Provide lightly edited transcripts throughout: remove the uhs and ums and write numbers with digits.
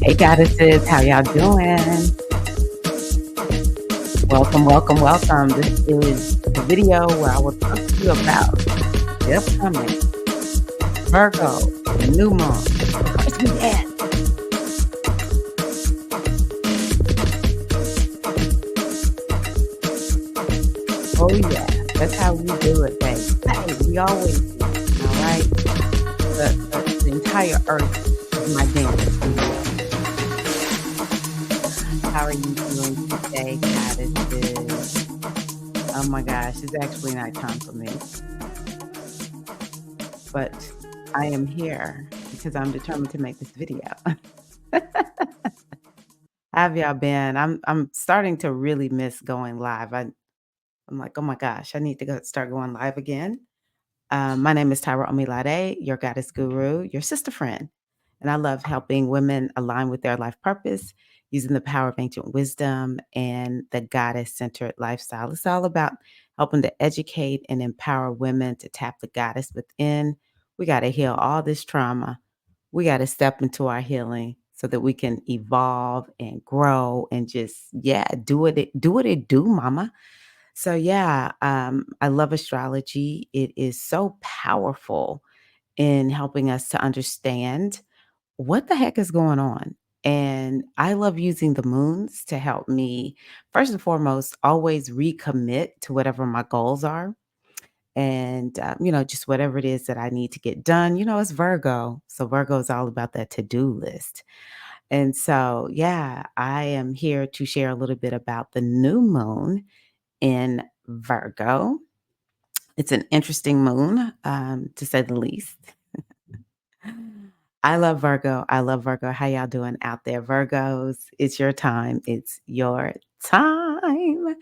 Hey goddesses, how y'all doing? Welcome, welcome, welcome. This is the video where I will talk to you about the upcoming Virgo new moon. But first we dance. Oh yeah, that's how we do it, babe. Hey, we always do. All right. The entire earth is my dance studio. How are you doing today, goddesses? Oh my gosh, it's actually not time for me, but I am here because I'm determined to make this video. How have y'all been? I'm starting to really miss going live. I'm like, oh my gosh, I need to start going live again. My name is Tyra Omilade, your goddess guru, your sister friend. And I love helping women align with their life purpose using the power of ancient wisdom and the goddess centered lifestyle. It's all about helping to educate and empower women to tap the goddess within. We got to heal all this trauma. We got to step into our healing so that we can evolve and grow and just, yeah, do what it do, mama. So yeah, I love astrology. It is so powerful in helping us to understand what the heck is going on. And I love using the moons to help me, first and foremost, always recommit to whatever my goals are. And, just whatever it is that I need to get done. It's Virgo. So Virgo is all about that to do list. And so, yeah, I am here to share a little bit about the new moon in Virgo. It's an interesting moon, to say the least. I love Virgo. I love Virgo. How y'all doing out there, Virgos? It's your time. It's your time.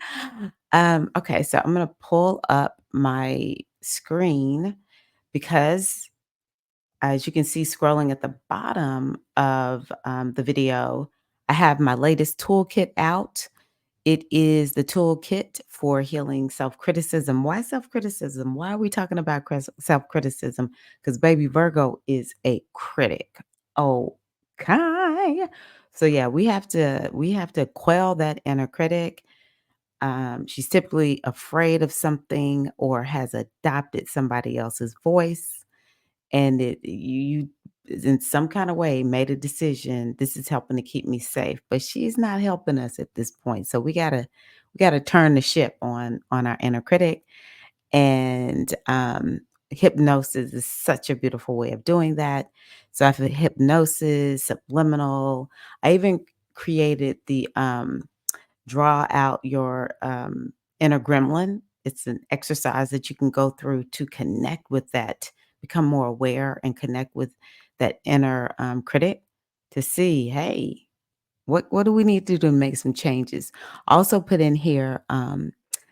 Okay, so I'm gonna pull up my screen because, as you can see, scrolling at the bottom of the video, I have my latest toolkit out. It is the toolkit for healing self criticism. Why self criticism? Why are we talking about self criticism? Because baby Virgo is a critic. Okay. So yeah, we have to quell that inner critic. She's typically afraid of something or has adopted somebody else's voice, and you in some kind of way made a decision, this is helping to keep me safe, but she's not helping us at this point. So we gotta turn the ship on our inner critic. And hypnosis is such a beautiful way of doing that. So I've hypnosis, subliminal. I even created the draw out your inner gremlin. It's an exercise that you can go through to connect with that, become more aware and connect with that inner critic to see, hey, what do we need to do to make some changes? Also put in here an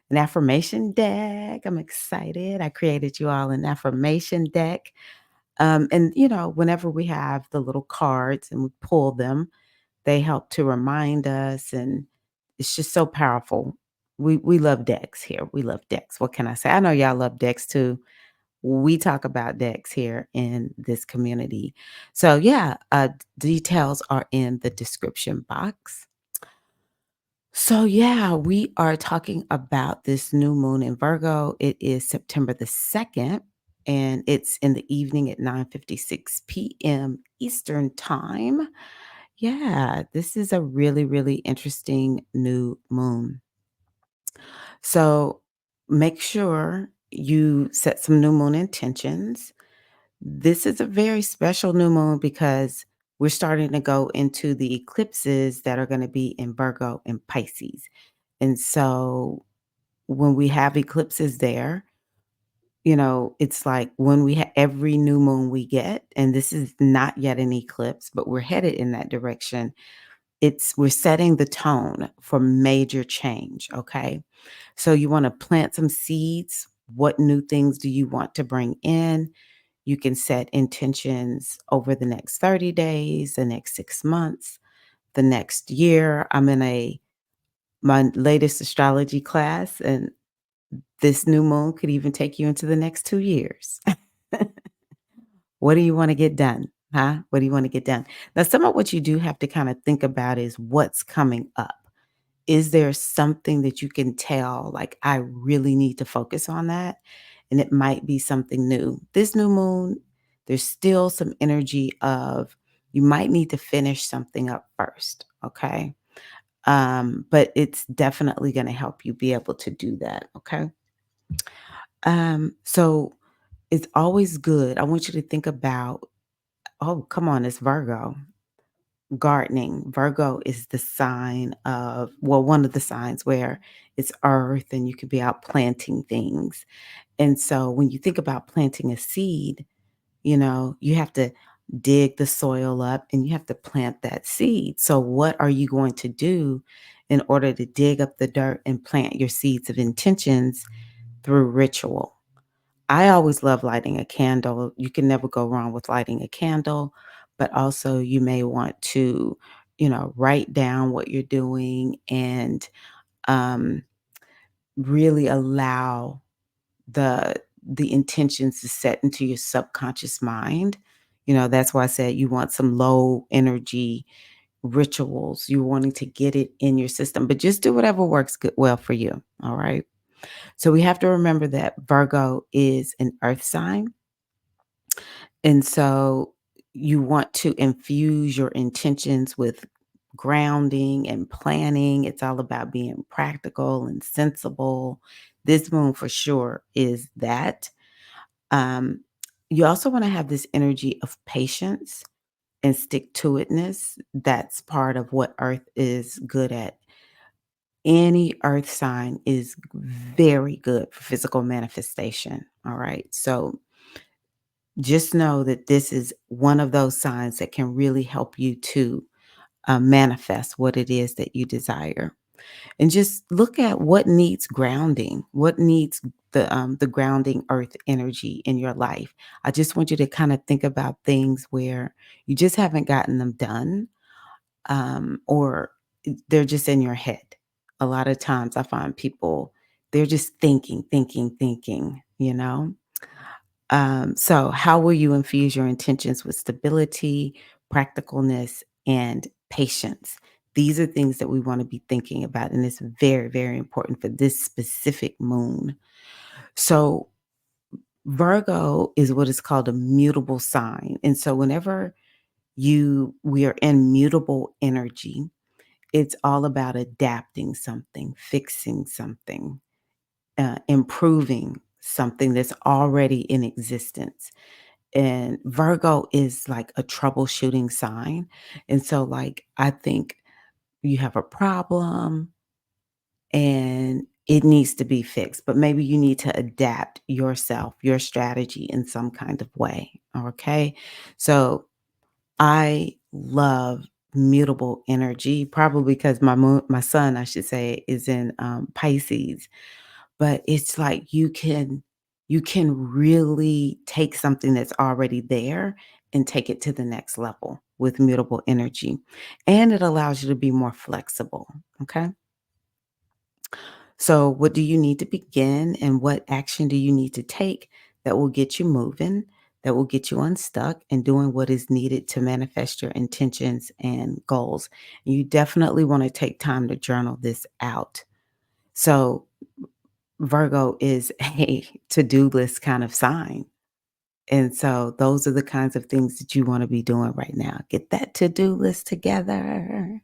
affirmation deck. I'm excited. I created you all an affirmation deck. And whenever we have the little cards and we pull them, they help to remind us, and it's just so powerful. We love decks here. We love decks. What can I say? I know y'all love decks too. We talk about decks here in this community. So yeah, details are in the description box. So yeah, we are talking about this new moon in Virgo. It is September the 2nd, and it's in the evening at 9:56 p.m. Eastern time. Yeah, this is a really, really interesting new moon. So make sure you set some new moon intentions. This is a very special new moon because we're starting to go into the eclipses that are going to be in Virgo and Pisces. And so when we have eclipses there, it's like when every new moon we get, and this is not yet an eclipse, but we're headed in that direction. We're setting the tone for major change, okay? So you wanna plant some seeds. What new things do you want to bring in? You can set intentions over the next 30 days, the next 6 months, the next year. I'm in my latest astrology class, and this new moon could even take you into the next 2 years. What do you wanna get done? Huh? What do you want to get done? Now, some of what you do have to kind of think about is what's coming up. Is there something that you can tell, like, I really need to focus on that? And it might be something new. This new moon, there's still some energy of you might need to finish something up first. Okay. But it's definitely going to help you be able to do that. Okay. So it's always good. I want you to think about, oh, come on, it's Virgo. Gardening. Virgo is the sign of, well, one of the signs where it's earth and you could be out planting things. And so when you think about planting a seed, you have to dig the soil up and you have to plant that seed. So what are you going to do in order to dig up the dirt and plant your seeds of intentions through ritual? I always love lighting a candle. You can never go wrong with lighting a candle, but also you may want to, write down what you're doing and um, really allow the the intentions to set into your subconscious mind. That's why I said you want some low energy rituals. You're wanting to get it in your system, but just do whatever works well for you. All right. So we have to remember that Virgo is an earth sign. And so you want to infuse your intentions with grounding and planning. It's all about being practical and sensible. This moon for sure is that. Um, you also want to have this energy of patience and stick to itness. That's part of what Earth is good at. Any earth sign is very good for physical manifestation. All right. So just know that this is one of those signs that can really help you to manifest what it is that you desire. And just look at what needs grounding, what needs the grounding earth energy in your life. I just want you to kind of think about things where you just haven't gotten them done, or they're just in your head. A lot of times I find people, they're just thinking, thinking, thinking. So, how will you infuse your intentions with stability, practicalness, and patience? These are things that we want to be thinking about, and it's very, very important for this specific moon. So, Virgo is what is called a mutable sign. And so, whenever we are in mutable energy, it's all about adapting something, fixing something, improving something that's already in existence. And Virgo is like a troubleshooting sign. And so, like, I think you have a problem and it needs to be fixed, but maybe you need to adapt yourself, your strategy in some kind of way. Okay. So, I love mutable energy, probably because my son, I should say, is in Pisces, but it's like you can really take something that's already there and take it to the next level with mutable energy. And it allows you to be more flexible. Okay. So, what do you need to begin and what action do you need to take that will get you moving, that will get you unstuck and doing what is needed to manifest your intentions and goals? And you definitely want to take time to journal this out. So, Virgo is a to do list kind of sign. And so, those are the kinds of things that you want to be doing right now. Get that to do list together.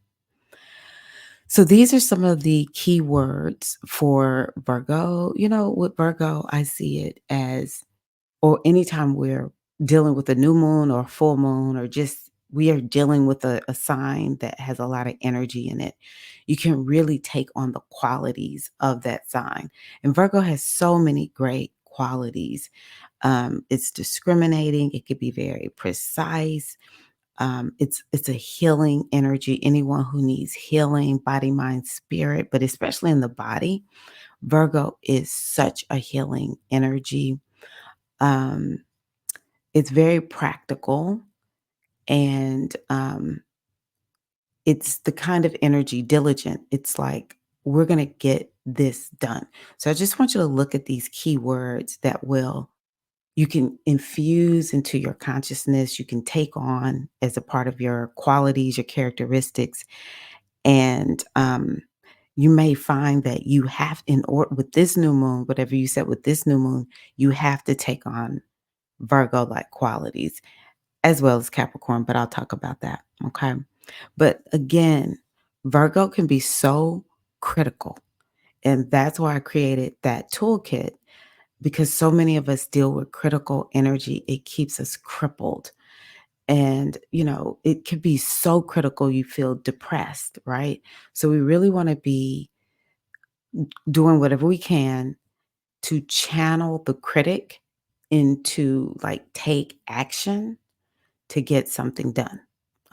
So these are some of the key words for Virgo. With Virgo, I see it as, or anytime we're dealing with a new moon or full moon, or just we are dealing with a sign that has a lot of energy in it, you can really take on the qualities of that sign. And Virgo has so many great qualities. It's discriminating, it could be very precise, it's a healing energy. Anyone who needs healing, body, mind, spirit, but especially in the body, Virgo is such a healing energy. Um, it's very practical, and it's the kind of energy diligent. It's like we're gonna get this done. So I just want you to look at these keywords that will you can infuse into your consciousness, you can take on as a part of your qualities, your characteristics, and you may find that you have in order with this new moon, whatever you said with this new moon, you have to take on Virgo like qualities as well as Capricorn, but I'll talk about that. Okay. But again, Virgo can be so critical. And that's why I created that toolkit because so many of us deal with critical energy. It keeps us crippled. And, it could be so critical you feel depressed, right? So we really want to be doing whatever we can to channel the critic into like take action to get something done.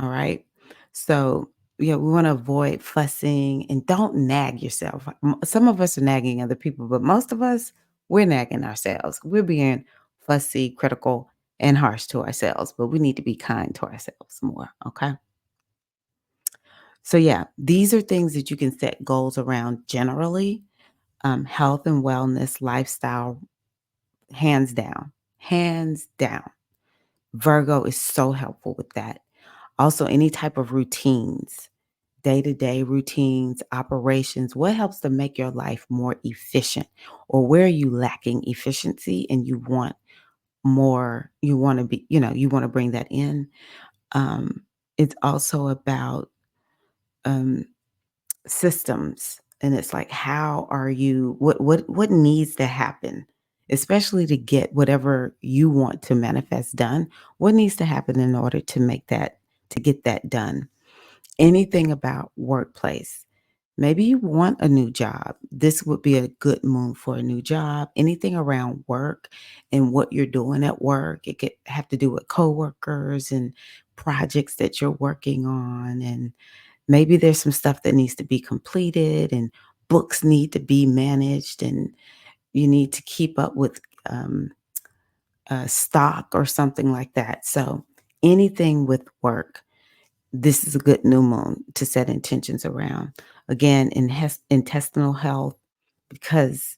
All right. So, yeah, we want to avoid fussing and don't nag yourself. Some of us are nagging other people, but most of us, we're nagging ourselves. We're being fussy, critical, and harsh to ourselves, but we need to be kind to ourselves more. Okay. So, yeah, these are things that you can set goals around generally, health and wellness, lifestyle, hands down. Hands down. Virgo is so helpful with that. Also, any type of routines, day to day routines, operations, what helps to make your life more efficient? Or where are you lacking efficiency and you want more, you want to be, you want to bring that in? Um, it's also about um, systems. And it's like, how are you, what needs to happen? Especially to get whatever you want to manifest done, what needs to happen in order to make that, to get that done? Anything about workplace. Maybe you want a new job. This would be a good moon for a new job. Anything around work and what you're doing at work. It could have to do with coworkers and projects that you're working on. And maybe there's some stuff that needs to be completed and books need to be managed and you need to keep up with um, stock or something like that. So anything with work, this is a good new moon to set intentions around. Again, in intestinal health, because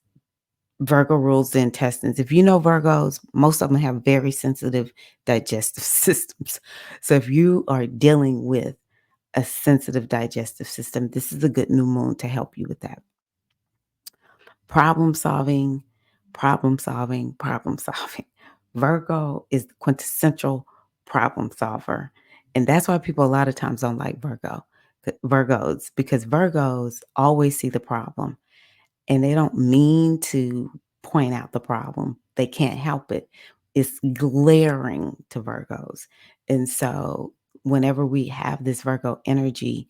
Virgo rules the intestines. If you know Virgos, most of them have very sensitive digestive systems. So if you are dealing with a sensitive digestive system, this is a good new moon to help you with that. Problem solving, problem solving, problem solving. Virgo is the quintessential problem solver. And that's why people a lot of times don't like Virgos, because Virgos always see the problem and they don't mean to point out the problem. They can't help it. It's glaring to Virgos. And so whenever we have this Virgo energy,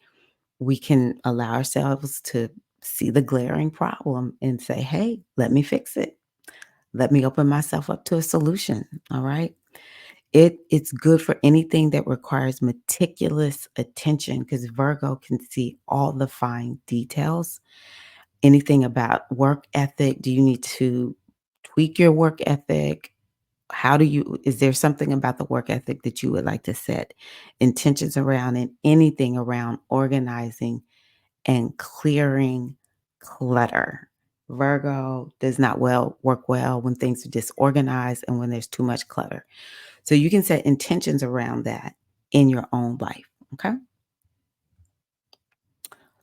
we can allow ourselves to see the glaring problem and say, hey, let me fix it. Let me open myself up to a solution. All right. It's good for anything that requires meticulous attention because Virgo can see all the fine details. Anything about work ethic. Do you need to tweak your work ethic? Is there something about the work ethic that you would like to set intentions around and anything around organizing and clearing clutter? Virgo does not work well when things are disorganized and when there's too much clutter. So you can set intentions around that in your own life. Okay.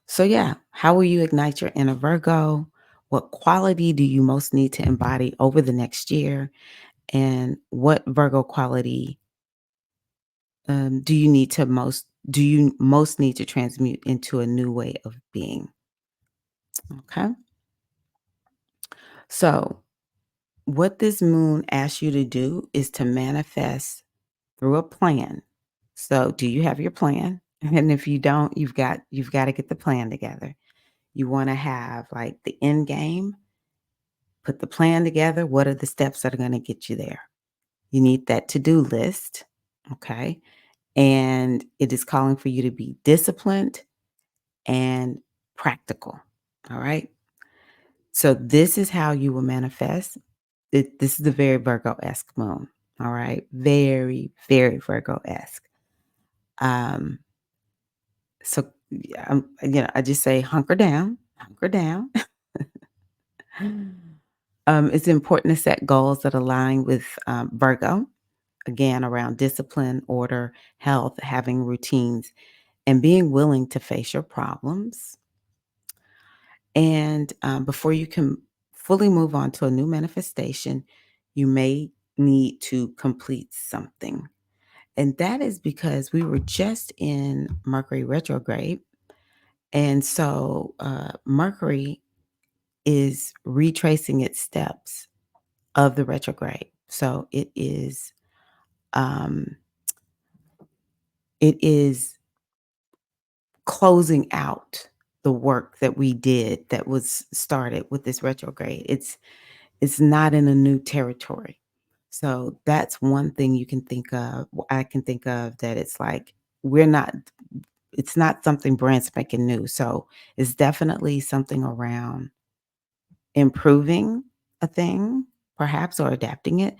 So yeah, how will you ignite your inner Virgo? What quality do you most need to embody over the next year? And what Virgo quality do you most need to transmute into a new way of being? Okay. So what this moon asks you to do is to manifest through a plan. So, do you have your plan? And if you don't, you've got to get the plan together. You want to have like the end game, put the plan together. What are the steps that are going to get you there? You need that to-do list, okay? And it is calling for you to be disciplined and practical. All right? So this is how you will manifest. This is the very Virgo-esque moon. All right. Very, very Virgo-esque. Um, so yeah, I just say hunker down, It's important to set goals that align with Virgo, again, around discipline, order, health, having routines, and being willing to face your problems. And before you can fully move on to a new manifestation, you may need to complete something. And that is because we were just in Mercury retrograde. And so Mercury is retracing its steps of the retrograde. So um, it is closing out the work that we did that was started with this retrograde. It's not in a new territory. So that's one thing you can think of. I can think of that it's like we're not it's not something brand spanking new. So it's definitely something around improving a thing, perhaps, or adapting it.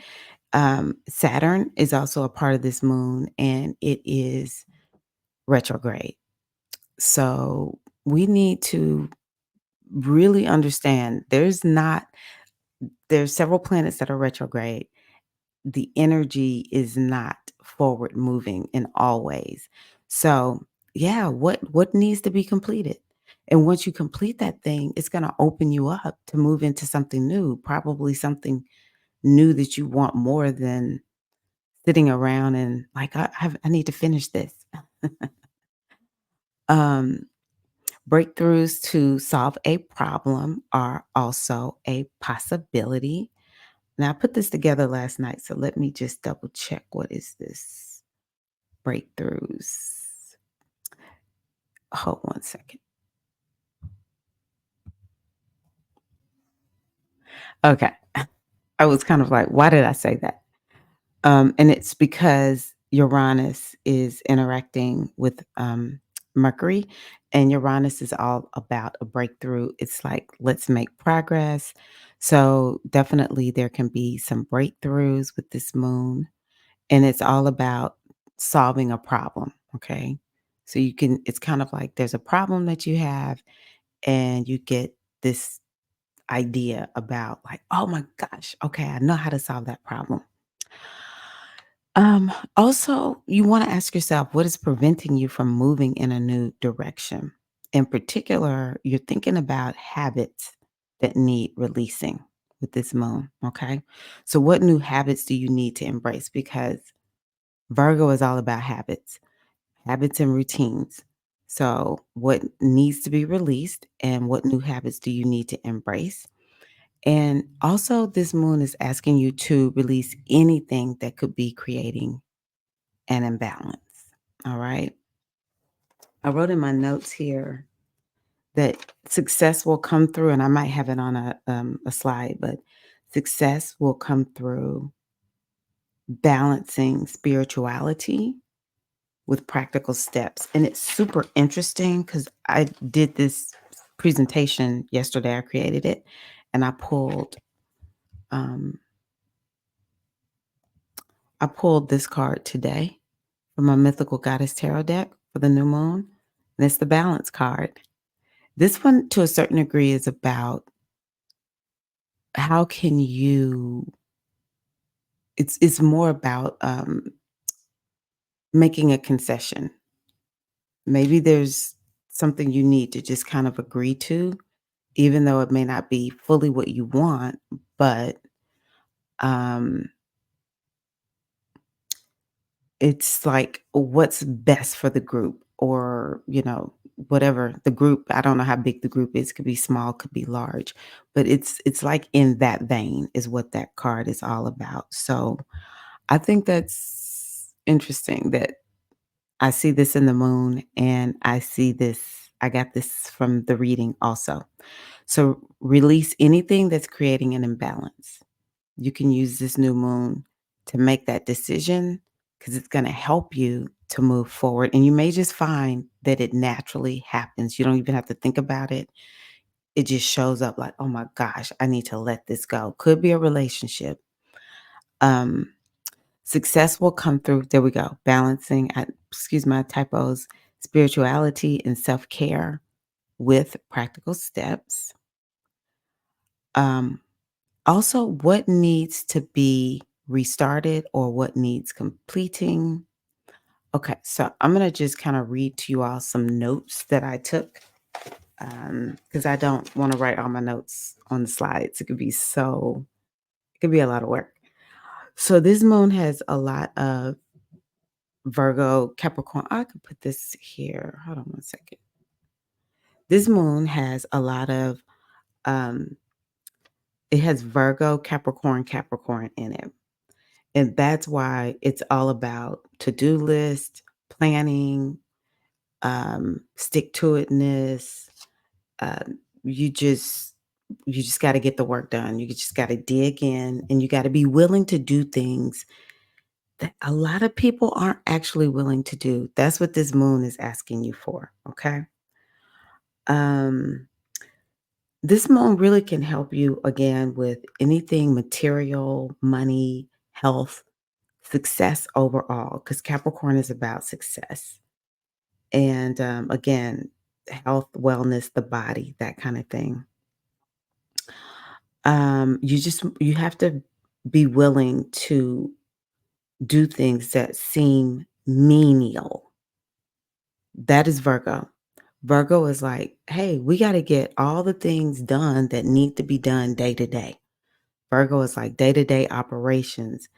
Saturn is also a part of this moon and it is retrograde. So we need to really understand there's several planets that are retrograde. The energy is not forward moving in all ways. So, yeah, what needs to be completed? And once you complete that thing, it's going to open you up to move into something new, probably something new that you want more than sitting around and like I need to finish this. Um Breakthroughs to solve a problem are also a possibility. Now, I put this together last night, so let me just double check. What is this? Breakthroughs. Hold one second. Okay. I was kind of like, why did I say that? And it's because Uranus is interacting with Mercury, and Uranus is all about a breakthrough. It's like, let's make progress. So, definitely, there can be some breakthroughs with this moon, and it's all about solving a problem. Okay. So, it's kind of like there's a problem that you have, and you get this idea about, like, oh my gosh, okay, I know how to solve that problem. Also, you want to ask yourself what is preventing you from moving in a new direction. In particular, you're thinking about habits that need releasing with this moon. Okay. So, what new habits do you need to embrace? Because Virgo is all about habits and routines. So, what needs to be released and what new habits do you need to embrace? And also, this moon is asking you to release anything that could be creating an imbalance. All right. I wrote in my notes here that success will come through, and I might have it on a slide, but success will come through balancing spirituality with practical steps. And it's super interesting because I did this presentation yesterday. I created it and um, I pulled this card today from my Mythical Goddess Tarot deck for the new moon. And it's the balance card. This one, to a certain degree, is about how can you it's more about, making a concession. Maybe there's something you need to just kind of agree to, even though it may not be fully what you want, but, um, it's like what's best for the group or, whatever the group I don't know how big the group is, could be small, could be large, but it's like in that vein is what that card is all about. So, I think that's interesting that I see this in the moon and I got this from the reading also. So release anything that's creating an imbalance. You can use this new moon to make that decision because it's going to help you to move forward. And you may just find that it naturally happens. You don't even have to think about it. It just shows up like, oh my gosh, I need to let this go. Could be a relationship. Um, Success will come through, there we go, balancing, excuse my typos, spirituality and self-care with practical steps. Um, Also, what needs to be restarted or what needs completing. Okay, so I'm going to just kind of read to you all some notes that I took because I don't want to write all my notes on the slides. It could be a lot of work. So this moon has a lot of Virgo, Capricorn. I could put this here. Hold on one second. This moon has a lot of, um, it has Virgo, Capricorn, Capricorn in it. And that's why it's all about to-do list, planning, stick to itness. Um, you just you just got to get the work done. You just got to dig in and you got to be willing to do things that a lot of people aren't actually willing to do. That's what this moon is asking you for, okay? Um this moon really can help you again with anything material, money, health, success overall cuz Capricorn is about success. And again, health, wellness, the body, that kind of thing. You have to be willing to do things that seem menial. That is Virgo. Virgo is like, hey, we got to get all the things done that need to be done day to day. Virgo is like day to day operations.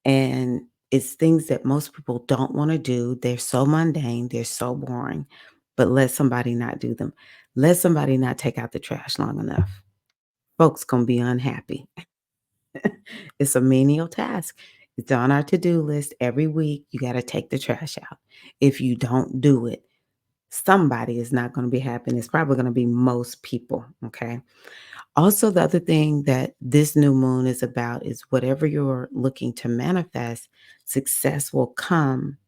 And it's things that most people don't want to do. They're so mundane, they're so boring, but let somebody not do them. Let somebody not take out the trash long enough. Folks going to be unhappy. It's a menial task. It's on our to-do list every week. You got to take the trash out. If you don't do it, somebody is not going to be happy. And it's probably going to be most people. Okay. Also, the other thing that this new moon is about is whatever you're looking to manifest, success will come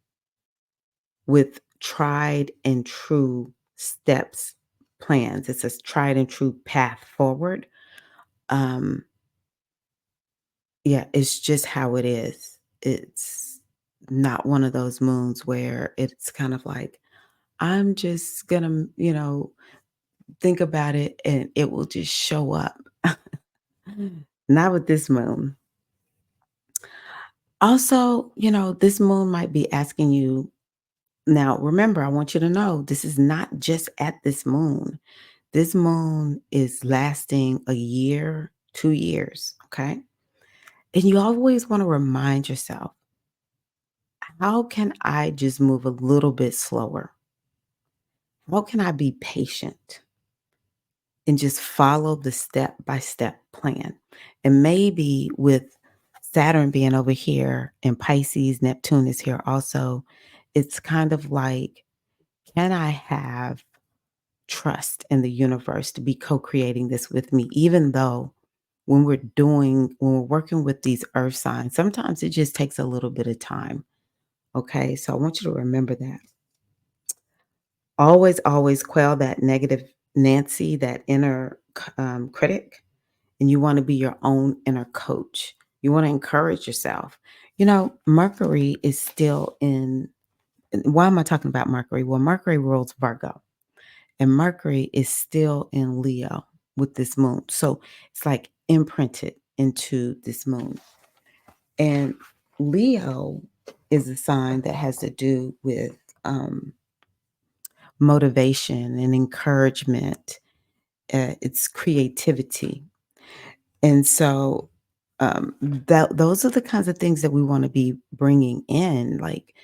with tried and true steps, plans. It's a tried and true path forward. Um, Yeah, it's just how it is. It's not one of those moons where it's kind of like, I'm just gonna, think about it and it will just show up. Not with this moon. Also, this moon might be asking you. Now, remember, I want you to know this is not just at this moon. This moon is lasting a year, 2 years. Okay. And you always want to remind yourself, how can I just move a little bit slower? How can I be patient and just follow the step by step plan? And maybe with Saturn being over here and Pisces, Neptune is here also, it's kind of like, can I have trust in the universe to be co creating this with me, even though when we're working with these earth signs, sometimes it just takes a little bit of time. Okay. So I want you to remember that. Always, always quell that negative Nancy, that inner critic, and you want to be your own inner coach. You want to encourage yourself. Mercury is still in. Why am I talking about Mercury? Well, Mercury rules Virgo, and Mercury is still in Leo with this moon. So it's like imprinted into this moon. And Leo is a sign that has to do with um, motivation and encouragement. It's creativity. And so those are the kinds of things that we want to be bringing in, like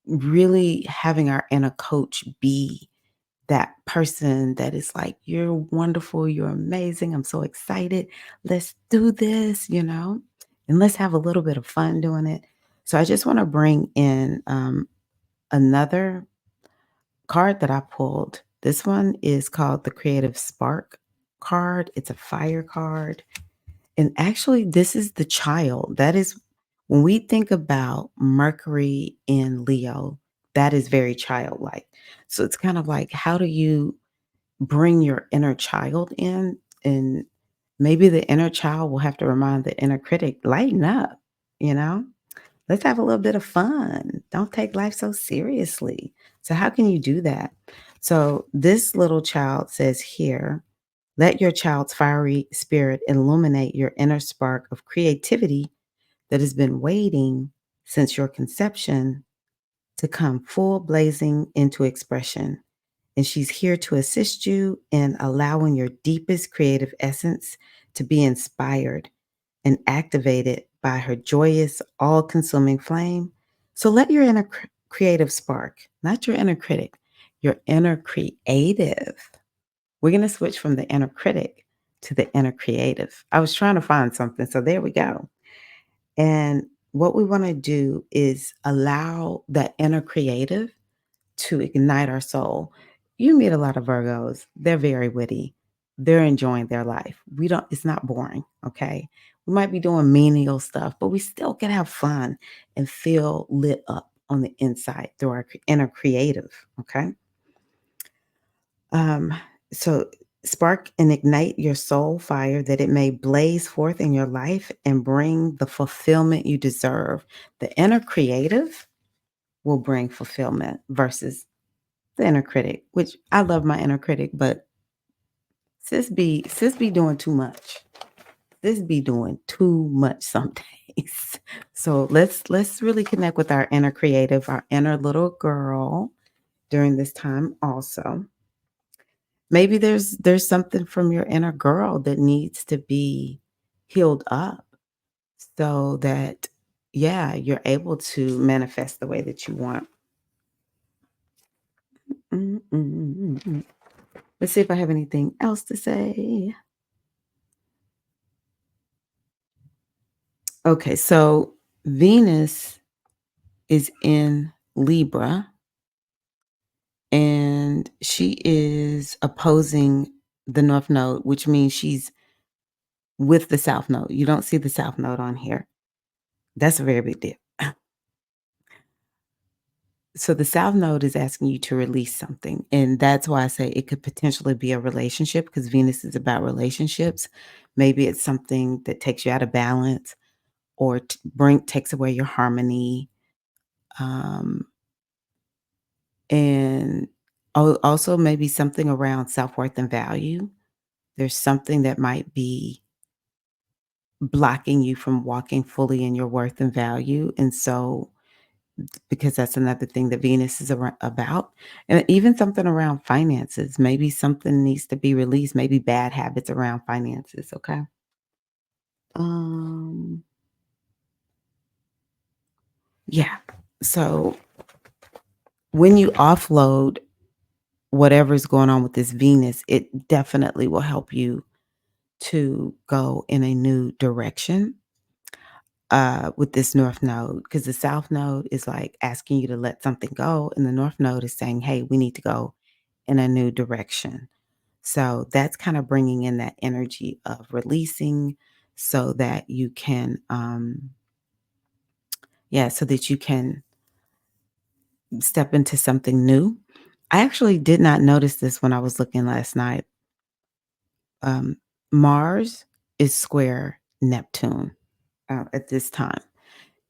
really having our inner coach be that person that is like, you're wonderful, you're amazing, I'm so excited. Let's do this, and let's have a little bit of fun doing it. So I just want to bring in another card that I pulled. This one is called the Creative Spark card. It's a fire card. And actually, this is the child. That is when we think about Mercury in Leo, that is very childlike. So it's kind of like, how do you bring your inner child in? And maybe the inner child will have to remind the inner critic, lighten up, you know? Let's have a little bit of fun. Don't take life so seriously. So, how can you do that? So, this little child says here, Let your child's fiery spirit illuminate your inner spark of creativity that has been waiting since your conception to come full blazing into expression. And she's here to assist you in allowing your deepest creative essence to be inspired and activated by her joyous, all consuming flame. So let your inner creative spark, not your inner critic, your inner creative. We're going to switch from the inner critic to the inner creative. I was trying to find something, so there we go. And what we want to do is allow that inner creative to ignite our soul. You meet a lot of Virgos, they're very witty. They're enjoying their life. It's not boring, okay? We might be doing menial stuff, but we still can have fun and feel lit up on the inside through our inner creative, okay? Um, so spark and ignite your soul fire that it may blaze forth in your life and bring the fulfillment you deserve. The inner creative will bring fulfillment versus the inner critic, which I love my inner critic, but sis be doing too much. Sis be doing too much some days. So let's really connect with our inner creative, our inner little girl during this time also. Maybe there's something from your inner girl that needs to be healed up so that yeah, you're able to manifest the way that you want. Mm, mm, mm, mm. Let's see if I have anything else to say. Okay, so Venus is in Libra and she is opposing the North Node, which means she's with the South Node. You don't see the South Node on here. That's a very big deal. So the South Node is asking you to release something. And that's why I say it could potentially be a relationship because Venus is about relationships. Maybe it's something that takes you out of balance or takes away your harmony. Um, and also maybe something around self-worth and value. There's something that might be blocking you from walking fully in your worth and value. And so because that's another thing that Venus is about. And even something around finances. Maybe something needs to be released, maybe bad habits around finances, okay? Um yeah. So when you offload whatever's going on with this Venus, it definitely will help you to go in a new direction with this North Node. Because the South Node is like asking you to let something go, and the North Node is saying, hey, we need to go in a new direction. So that's kind of bringing in that energy of releasing so that you can, so that you can step into something new. I actually did not notice this when I was looking last night. Um, Mars is square Neptune at this time.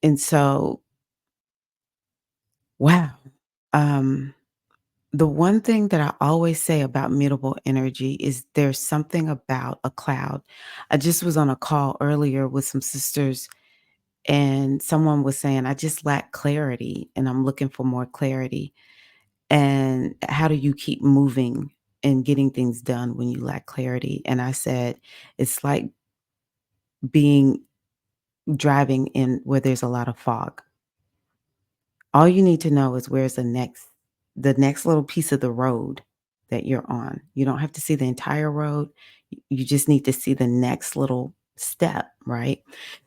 And so, wow. Um, the one thing that I always say about mutable energy is there's something about a cloud. I just was on a call earlier with some sisters, and someone was saying, I just lack clarity and I'm looking for more clarity. And how do you keep moving and getting things done when you lack clarity? And I said, it's like being driving in where there's a lot of fog. All you need to know is where's the next little piece of the road that you're on. You don't have to see the entire road. You just need to see the next little step, right?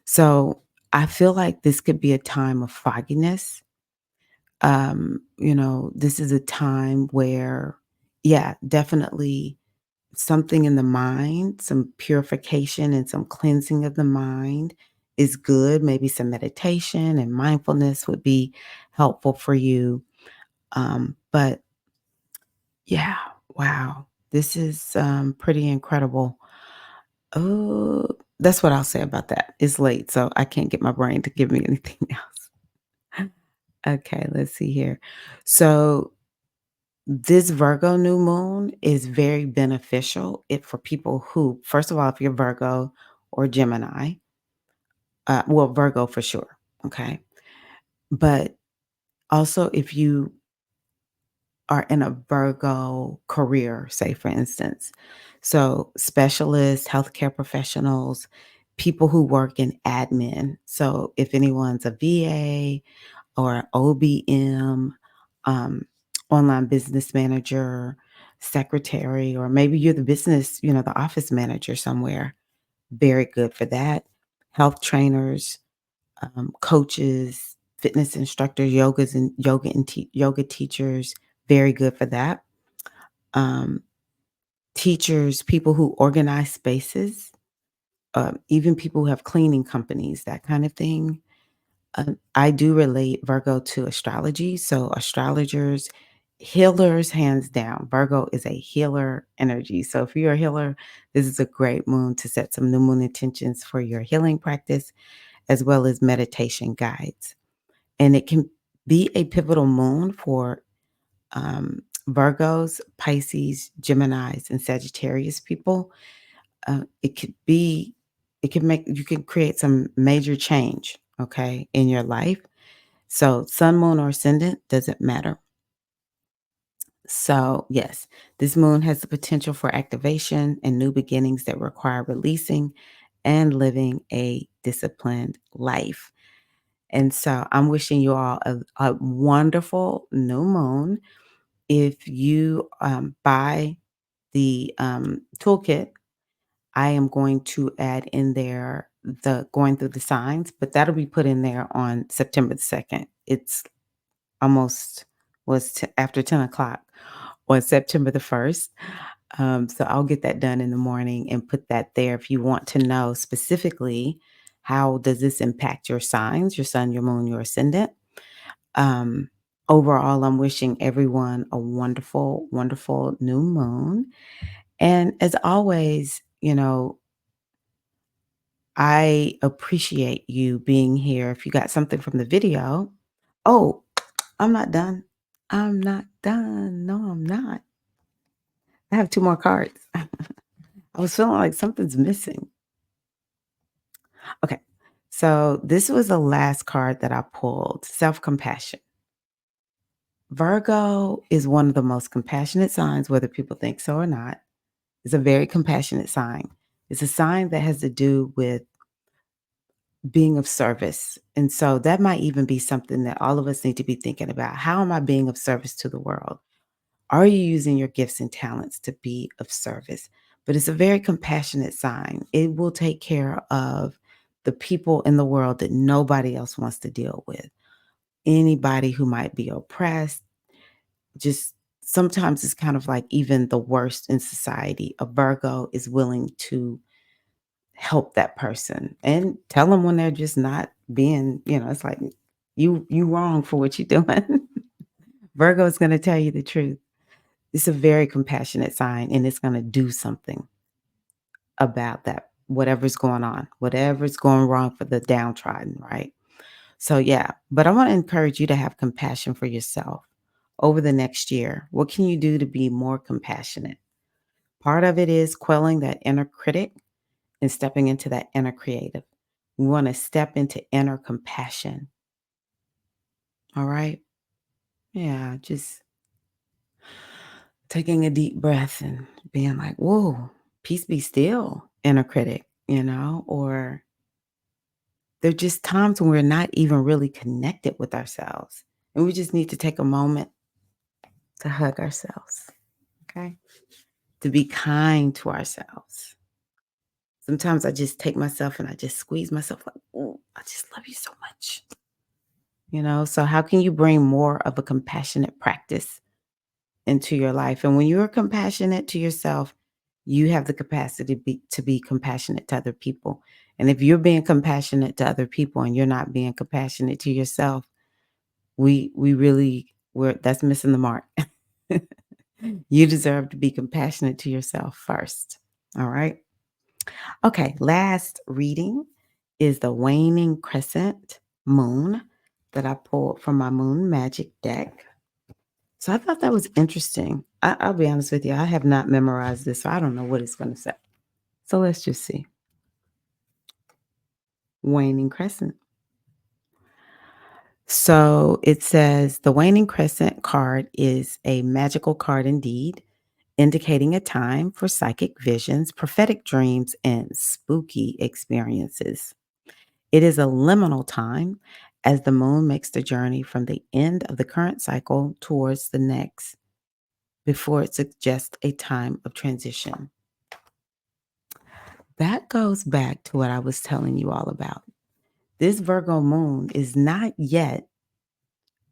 So I feel like this could be a time of fogginess. This is a time where, yeah, definitely something in the mind, some purification and some cleansing of the mind is good. Maybe some meditation and mindfulness would be helpful for you. But yeah, wow, this is pretty incredible. Oh, that's what I'll say about that. It's late, so I can't get my brain to give me anything else. Okay, let's see here. So This Virgo new moon is very beneficial for people who, first of all, if you're Virgo or Gemini, well, Virgo for sure, okay? But also if you are in a Virgo career, say for instance. So specialists, healthcare professionals, people who work in admin. So if anyone's a VA or OBM, um, online business manager, secretary, or maybe you're the business, the office manager somewhere, very good for that. Health trainers, coaches, fitness instructors, yoga teachers, very good for that. Um, Teachers, people who organize spaces, even people who have cleaning companies, that kind of thing. I do relate Virgo to astrology. So astrologers, healers, hands down. Virgo is a healer energy. So if you're a healer, this is a great moon to set some new moon intentions for your healing practice, as well as meditation guides. And it can be a pivotal moon for Virgos, Pisces, Geminis, and Sagittarius people. It could be, it can make, you can create some major change, okay, in your life. So, sun, moon, or ascendant doesn't matter. So, yes, this moon has the potential for activation and new beginnings that require releasing and living a disciplined life. And so, I'm wishing you all a wonderful new moon. If you buy the toolkit, I am going to add in there the going through the signs, but that'll be put in there on September the 2nd. It's almost after 10 o'clock on September the 1st. So I'll get that done in the morning and put that there if you want to know specifically how does this impact your signs, your sun, your moon, your ascendant. Um, Overall, I'm wishing everyone a wonderful, wonderful new moon. And as always, I appreciate you being here. If you got something from the video, oh, I'm not done. I'm not done. No, I'm not. I have two more cards. I was feeling like something's missing. Okay. So this was the last card that I pulled, self compassion. Virgo is one of the most compassionate signs, whether people think so or not. It's a very compassionate sign. It's a sign that has to do with being of service. And so that might even be something that all of us need to be thinking about. How am I being of service to the world? Are you using your gifts and talents to be of service? But it's a very compassionate sign. It will take care of the people in the world that nobody else wants to deal with. Anybody who might be oppressed, just sometimes it's kind of like even the worst in society. A Virgo is willing to help that person and tell them when they're just not being, it's like you wrong for what you're doing. Virgo is going to tell you the truth. It's a very compassionate sign and it's going to do something about that, whatever's going on, whatever's going wrong for the downtrodden, right? So, yeah, but I want to encourage you to have compassion for yourself over the next year. What can you do to be more compassionate? Part of it is quelling that inner critic and stepping into that inner creative. We want to step into inner compassion. All right. Yeah. Just taking a deep breath and being like, whoa, peace be still, inner critic, or there are just times when we're not even really connected with ourselves. And we just need to take a moment to hug ourselves. Okay. To be kind to ourselves. Sometimes I just take myself and I just squeeze myself like, oh, I just love you so much. So how can you bring more of a compassionate practice into your life? And when you're compassionate to yourself, you have the capacity to be compassionate to other people. And if you're being compassionate to other people and you're not being compassionate to yourself, we're that's missing the mark. You deserve to be compassionate to yourself first. All right. Okay, last reading is the waning crescent moon that I pulled from my moon magic deck. So I thought that was interesting. I'll be honest with you. I have not memorized this, so I don't know what it's going to say. So let's just see. Waning crescent. So it says the waning crescent card is a magical card indeed, indicating a time for psychic visions, prophetic dreams, and spooky experiences. It is a liminal time as the moon makes the journey from the end of the current cycle towards the next before it suggests a time of transition. That goes back to what I was telling you all about. This Virgo moon is not yet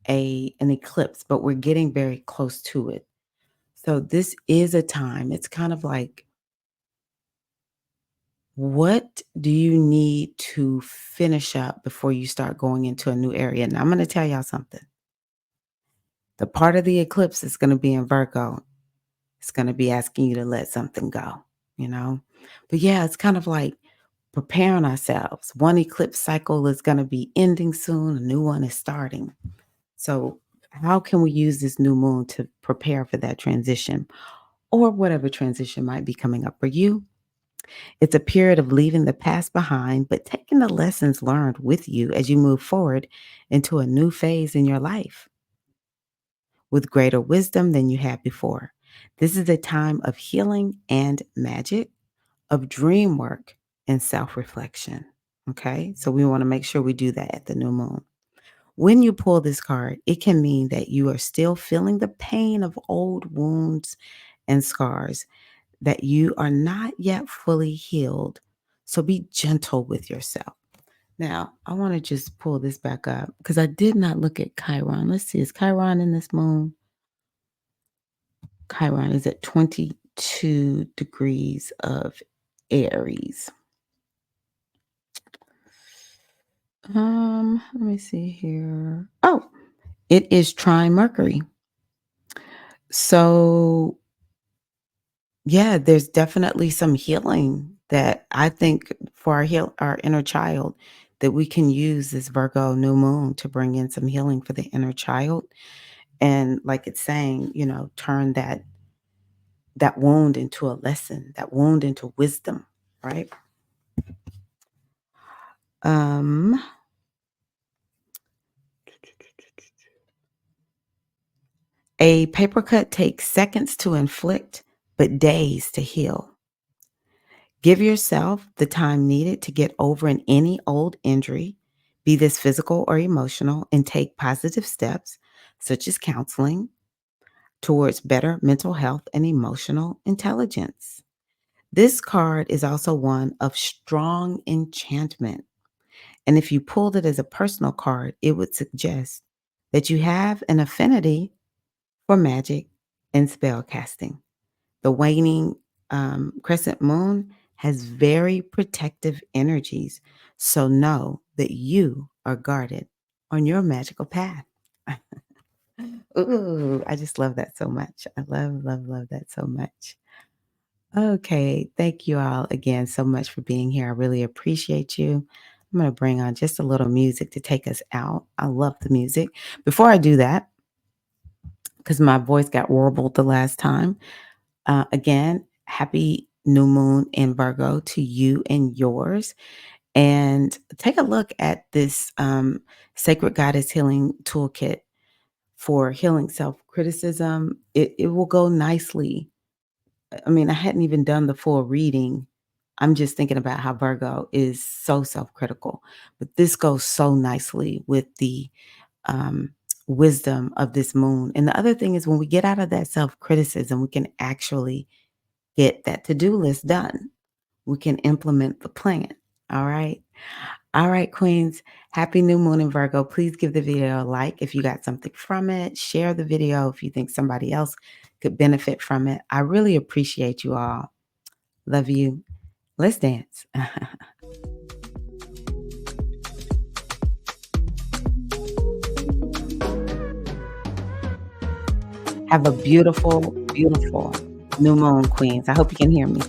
an eclipse, but we're getting very close to it. So this is a time. It's kind of like, what do you need to finish up before you start going into a new area? And I'm going to tell y'all something. The part of the eclipse is going to be in Virgo. It's going to be asking you to let something go, you know? But yeah, it's kind of like preparing ourselves. One eclipse cycle is going to be ending soon, a new one is starting. So, how can we use this new moon to prepare for that transition or whatever transition might be coming up for you? It's a period of leaving the past behind, but taking the lessons learned with you as you move forward into a new phase in your life with greater wisdom than you had before. This is a time of healing and magic, of dream work and self reflection. Okay, so we want to make sure we do that at the new moon. When you pull this card, it can mean that you are still feeling the pain of old wounds and scars, that you are not yet fully healed. So be gentle with yourself. Now, I want to just pull this back up because I did not look at Chiron. Let's see, is Chiron in this moon? Chiron is at 22 degrees of Aries. Let me see here. Oh, it is trine Mercury. So yeah, there's definitely some healing that I think for our inner child that we can use this Virgo new moon to bring in some healing for the inner child. And like it's saying, turn that wound into a lesson, that wound into wisdom, right? Um a paper cut takes seconds to inflict, but days to heal. Give yourself the time needed to get over any old injury, be this physical or emotional, and take positive steps, such as counseling, towards better mental health and emotional intelligence. This card is also one of strong enchantment. And if you pulled it as a personal card, it would suggest that you have an affinity for magic and spell casting. The waning crescent moon has very protective energies. So know that you are guarded on your magical path. Ooh, I just love that so much. I love, love, love that so much. Okay. Thank you all again so much for being here. I really appreciate you. I'm going to bring on just a little music to take us out. I love the music. Before I do that, because my voice got warbled the last time, again, happy new moon in Virgo to you and yours. And take a look at this Sacred Goddess Healing Toolkit for healing self criticism. It will go nicely. I mean, I hadn't even done the full reading. I'm just thinking about how Virgo is so self critical, but this goes so nicely with the um, wisdom of this moon. And the other thing is, when we get out of that self criticism, we can actually get that to-do list done. We can implement the plan. All right. All right, Queens. Happy new moon in Virgo. Please give the video a like if you got something from it. Share the video if you think somebody else could benefit from it. I really appreciate you all. Love you. Let's dance. Have a beautiful, beautiful new moon, Queens. I hope you can hear me.